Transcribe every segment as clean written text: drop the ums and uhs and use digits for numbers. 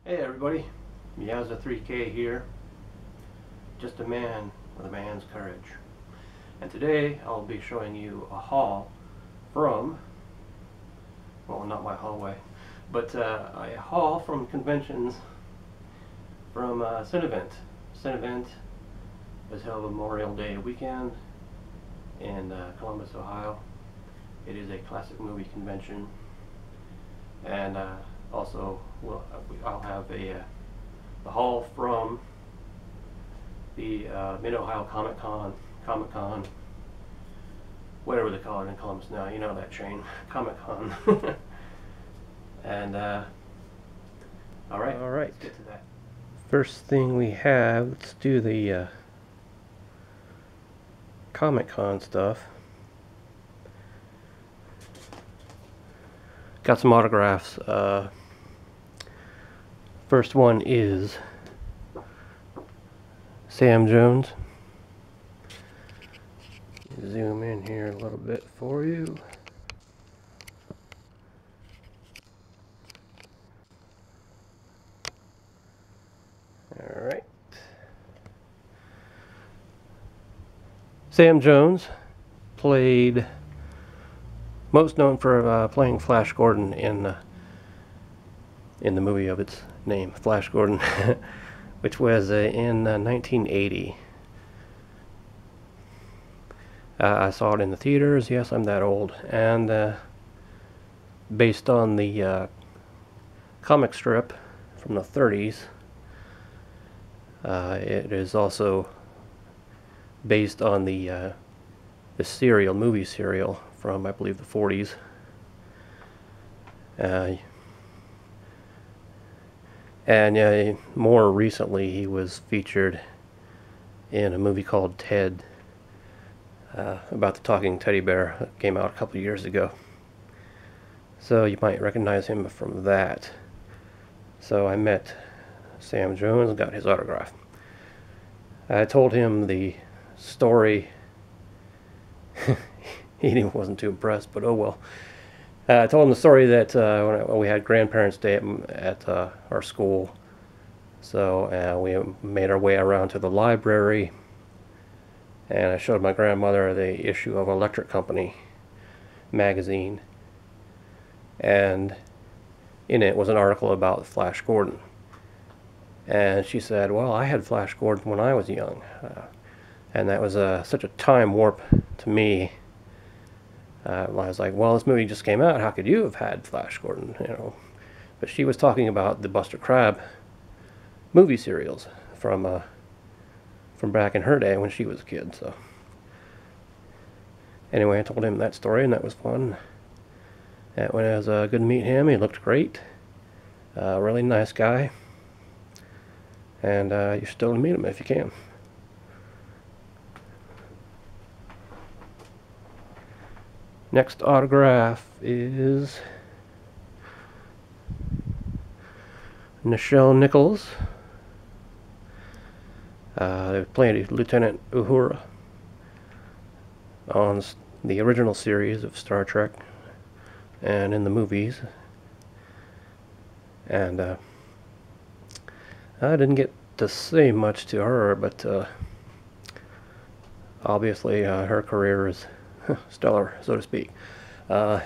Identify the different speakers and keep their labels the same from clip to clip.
Speaker 1: Hey everybody, Miaza 3K here, just a man with a man's courage. And today I'll be showing you a haul from, well, not my hallway, but a haul from conventions from Cinevent. Cinevent is held Memorial Day weekend in Columbus, Ohio. It is a classic movie convention, and also I'll have the haul from the Mid-Ohio Comic Con, whatever they call it in Columbus now. You know that chain, Comic Con. And all right, let's get to that. First thing we have, let's do the Comic Con stuff. Got some autographs. First one is Sam Jones. Zoom in here a little bit for you. Alright. Sam Jones played, most known for playing Flash Gordon in the movie of its name, Flash Gordon, which was in 1980. I saw it in the theaters. Yes, I'm that old. And based on the comic strip from the 30s, it is also based on the movie serial from, I believe, the 40s. And more recently, he was featured in a movie called Ted, about the talking teddy bear that came out a couple of years ago. So you might recognize him from that. So I met Sam Jones and got his autograph. I told him the story. He wasn't too impressed, but oh well. I told him the story that when we had Grandparents' Day at our school. So we made our way around to the library, and I showed my grandmother the issue of Electric Company magazine, and in it was an article about Flash Gordon. And she said, well, I had Flash Gordon when I was young. And that was such a time warp to me. I was like, well, this movie just came out. How could you have had Flash Gordon? But she was talking about the Buster Crabbe movie serials from back in her day when she was a kid. So anyway, I told him that story, and that was fun. It was good to meet him. He looked great. Really nice guy. And you should totally meet him if you can. Next autograph is Nichelle Nichols. They played Lieutenant Uhura on the original series of Star Trek and in the movies. And I didn't get to say much to her, but obviously her career is stellar, so to speak. If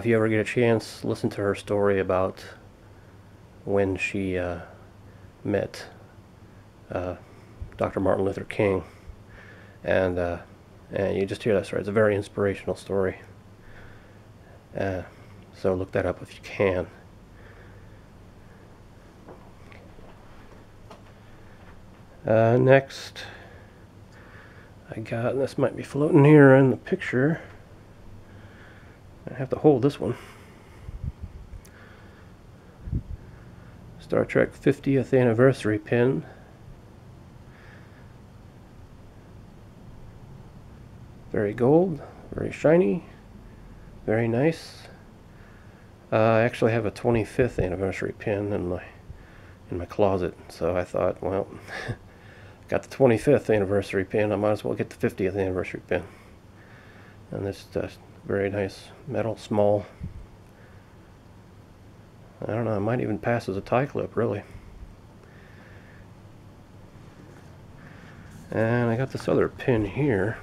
Speaker 1: you ever get a chance, listen to her story about when she met Dr. Martin Luther King, and you just hear that story. It's a very inspirational story. So look that up if you can. Next, I got, this might be floating here in the picture. I have to hold this one. Star Trek 50th anniversary pin. Very gold, very shiny, very nice. I actually have a 25th anniversary pin in my closet, so I thought, well, got the 25th anniversary pin, I might as well get the 50th anniversary pin. And this very nice metal, small. I don't know, it might even pass as a tie clip, really. And I got this other pin here,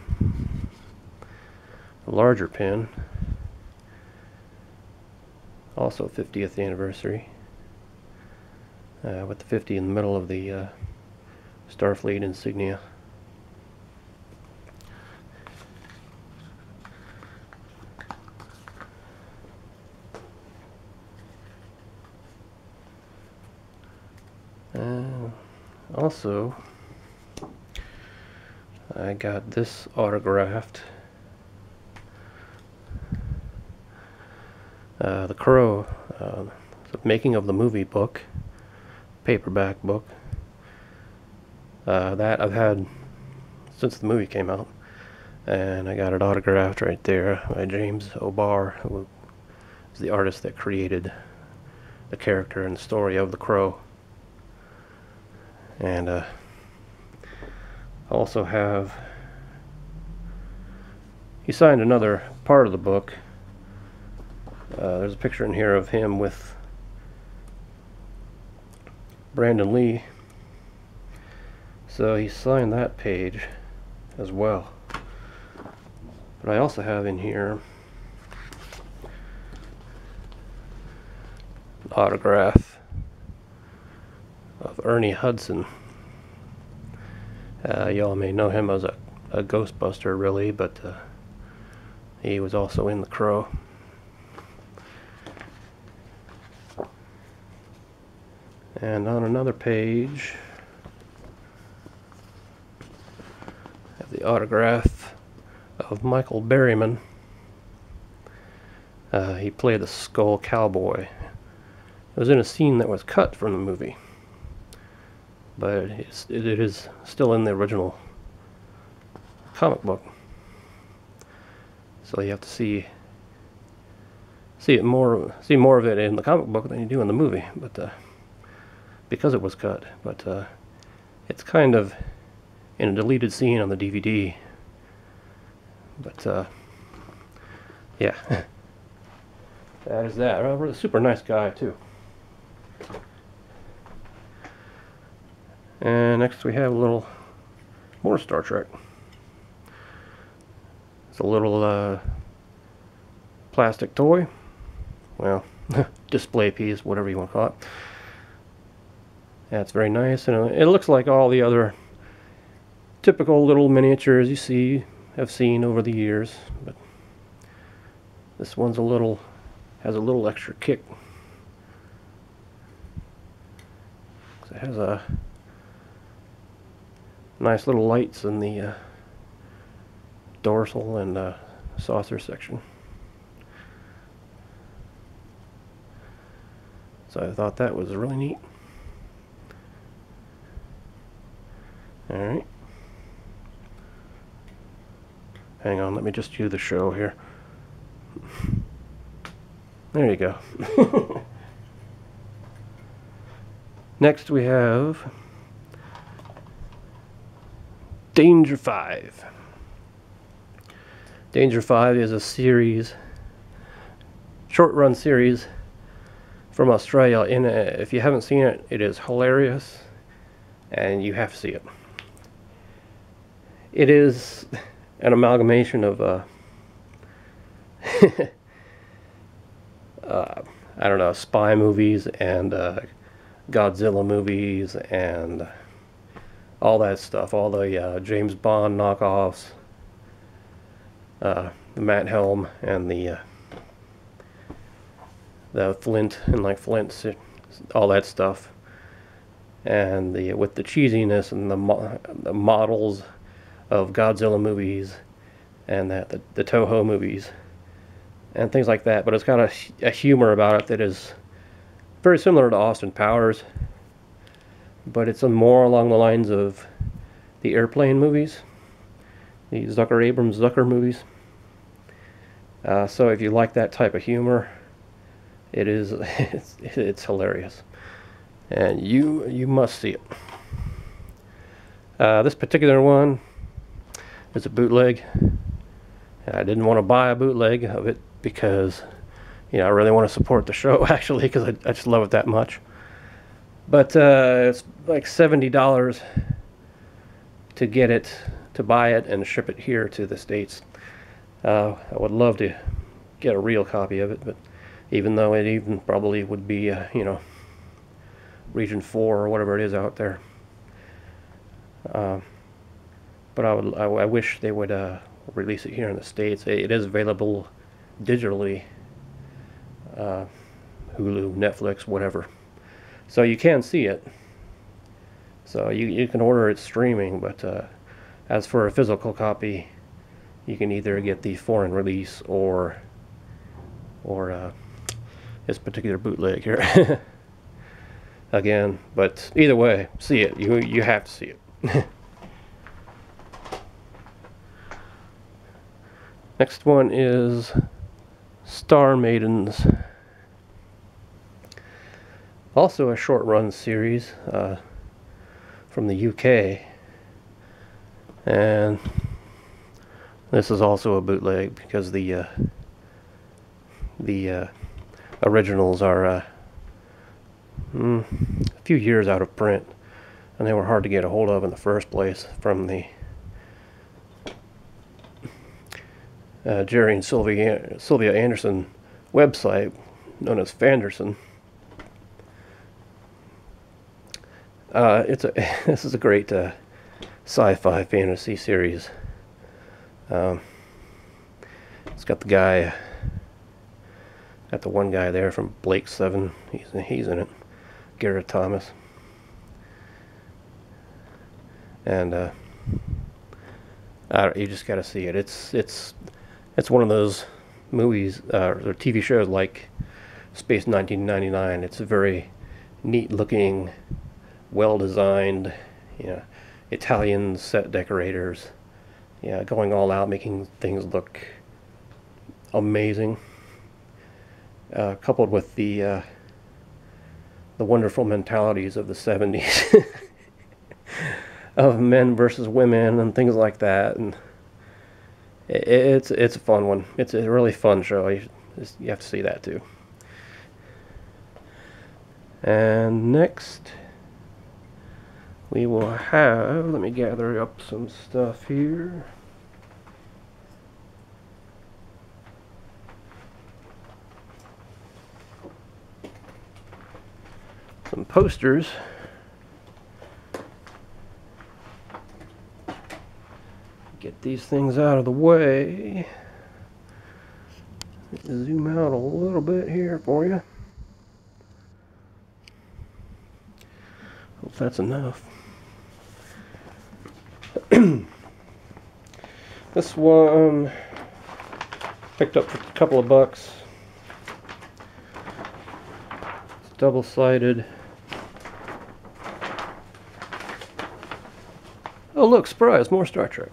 Speaker 1: a larger pin, also 50th anniversary, with the 50 in the middle of the Starfleet insignia. Also, I got this autographed. The Crow, the making of the movie book, paperback book. That I've had since the movie came out, and I got it autographed right there by James O'Barr, who is the artist that created the character and the story of the Crow. And I also have, he signed another part of the book. There's a picture in here of him with Brandon Lee, so he signed that page as well. But I also have in here an autograph of Ernie Hudson. Y'all may know him as a Ghostbuster, really, but he was also in The Crow. And on another page, I have the autograph of Michael Berryman. He played the Skull Cowboy. It was in a scene that was cut from the movie, but it is still in the original comic book. So you have to see more of it in the comic book than you do in the movie, but because it was cut. But it's kind of in a deleted scene on the DVD. But yeah, that is that. A super nice guy too. And next we have a little more Star Trek. It's a little plastic toy. Well, display piece, whatever you want to call it. That's very nice, and it looks like all the other typical little miniatures you have seen over the years, but this one's has a little extra kick. It has a nice little lights in the dorsal and saucer section. So I thought that was really neat. Alright. Hang on, let me just do the show here. There you go. Next we have Danger 5. Danger 5 is a series, short-run series from Australia. If you haven't seen it, it is hilarious, and you have to see it. It is an amalgamation of I don't know, spy movies and Godzilla movies and all that stuff, all the James Bond knockoffs, the Matt Helm and the Flint and like Flint, all that stuff, and with the cheesiness and the models of Godzilla movies and the Toho movies and things like that. But it's got a humor about it that is very similar to Austin Powers, but it's more along the lines of the airplane movies, the Abrams Zucker movies. So if you like that type of humor, it's hilarious, and you must see it. This particular one is a bootleg. I didn't want to buy a bootleg of it because I really want to support the show actually, because I just love it that much. But it's like $70 to get it, to buy it and ship it here to the States. I would love to get a real copy of it, but even though it even probably would be, region 4 or whatever it is out there. But I wish they would release it here in the States. It is available digitally, Hulu, Netflix, whatever. So you can see it. So you can order it streaming, but as for a physical copy, you can either get the foreign release or this particular bootleg here. Again, but either way, see it. You have to see it. Next one is Star Maidens. Also a short run series from the UK. And this is also a bootleg because the originals are a few years out of print, and they were hard to get a hold of in the first place from the Jerry and Sylvia Anderson website known as Fanderson. This is a great sci-fi fantasy series. It's got the one guy there from Blake 7. He's in it, Garrett Thomas, and you just got to see it. It's one of those movies or TV shows like Space 1999. It's a very neat looking, well designed, Italian set decorators, going all out, making things look amazing, coupled with the wonderful mentalities of the 70s of men versus women and things like that. And it's a fun one. It's a really fun show. You have to see that too. And next we will have, let me gather up some stuff here. Some posters. Get these things out of the way. Zoom out a little bit here for you. Hope that's enough. This one picked up for a couple of bucks. It's double-sided. Oh look, surprise, more Star Trek.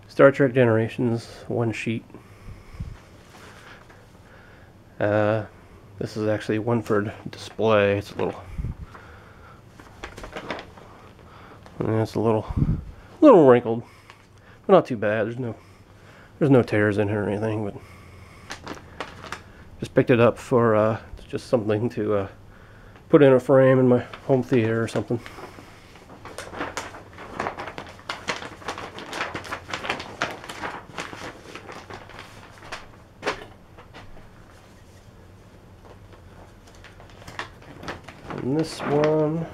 Speaker 1: Star Trek Generations, one sheet. This is actually one for display. It's a little wrinkled, but not too bad. There's no tears in it or anything, but just picked it up for just something to put in a frame in my home theater or something. And this one,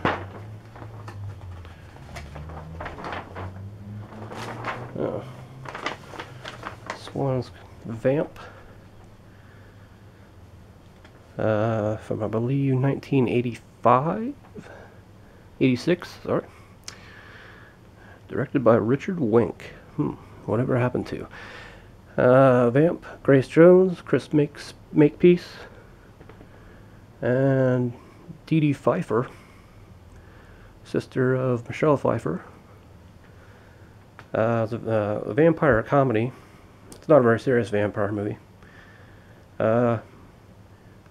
Speaker 1: this one's Vamp, from I believe 1985, 86, sorry. Directed by Richard Wink. Whatever happened to? Vamp, Grace Jones, Chris Makepeace, and Dee Dee Pfeiffer, sister of Michelle Pfeiffer. It's a vampire comedy. It's not a very serious vampire movie.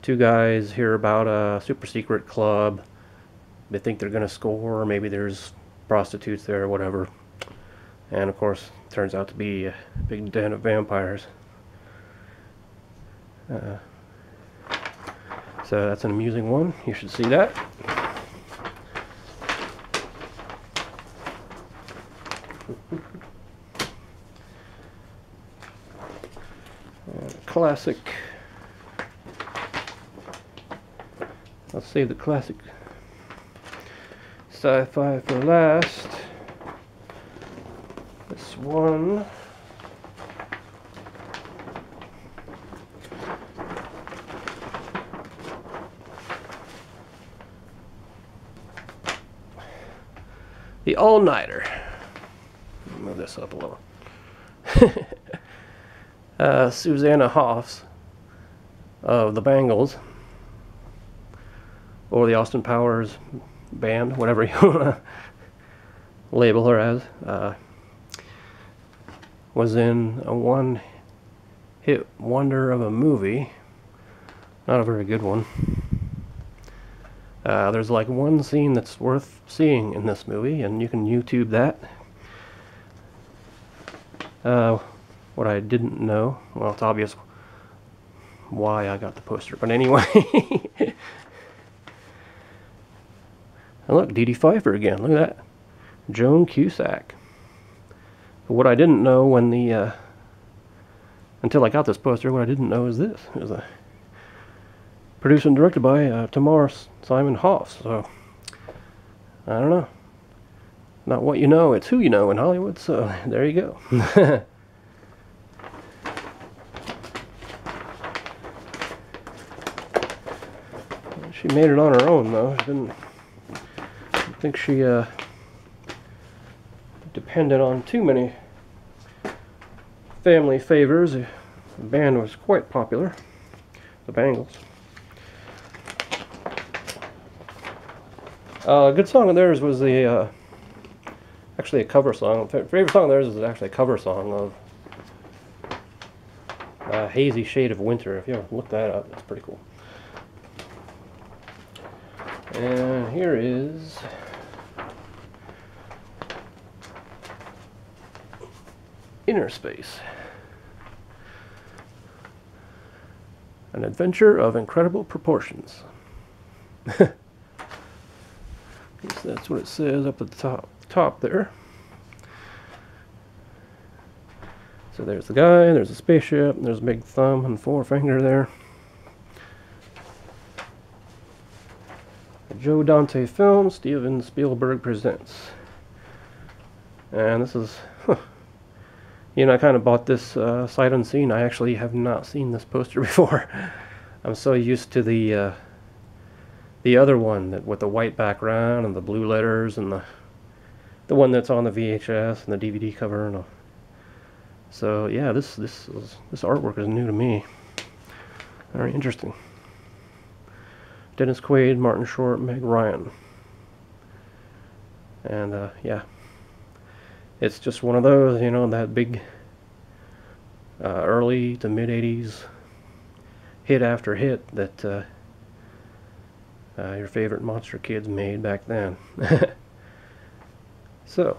Speaker 1: Two guys hear about a super secret club. They think they're gonna score, maybe there's prostitutes there or whatever. And of course, turns out to be a big den of vampires. So that's an amusing one. You should see that. Classic. I'll save the classic sci-fi for last. This one. The All-Nighter. Move this up a little. Susanna Hoffs of the Bangles, or the Austin Powers Band, whatever you want to label her as, was in a one-hit wonder of a movie. Not a very good one. There's like one scene that's worth seeing in this movie, and you can YouTube that. What I didn't know, well, it's obvious why I got the poster, but anyway. And look, Dee Dee Pfeiffer again, look at that. Joan Cusack. But what I didn't know when the, until I got this poster, what I didn't know is this. It was produced and directed by Tamar Simon Hoffs, so, I don't know. Not what you know, it's who you know in Hollywood, so there you go. She made it on her own, though. She didn't, I think she depended on too many family favors. The band was quite popular, the Bangles. A good song of theirs was the actually a cover song. Favorite song of theirs is actually a cover song of Hazy Shade of Winter. If you ever look that up, it's pretty cool. And here is Inner Space. An adventure of incredible proportions. That's what it says up at the top there. So there's the guy, there's a spaceship, there's a big thumb and forefinger there. A Joe Dante film, Steven Spielberg presents. And this is, you know, I kind of bought this sight unseen. I actually have not seen this poster before. I'm so used to the other one that with the white background and the blue letters, and the one that's on the VHS and the DVD cover and all. So yeah, this artwork is new to me. Very interesting. Dennis Quaid, Martin Short, Meg Ryan. And yeah, it's just one of those, you know, that big early to mid 80s hit after hit that your favorite monster kids made back then. So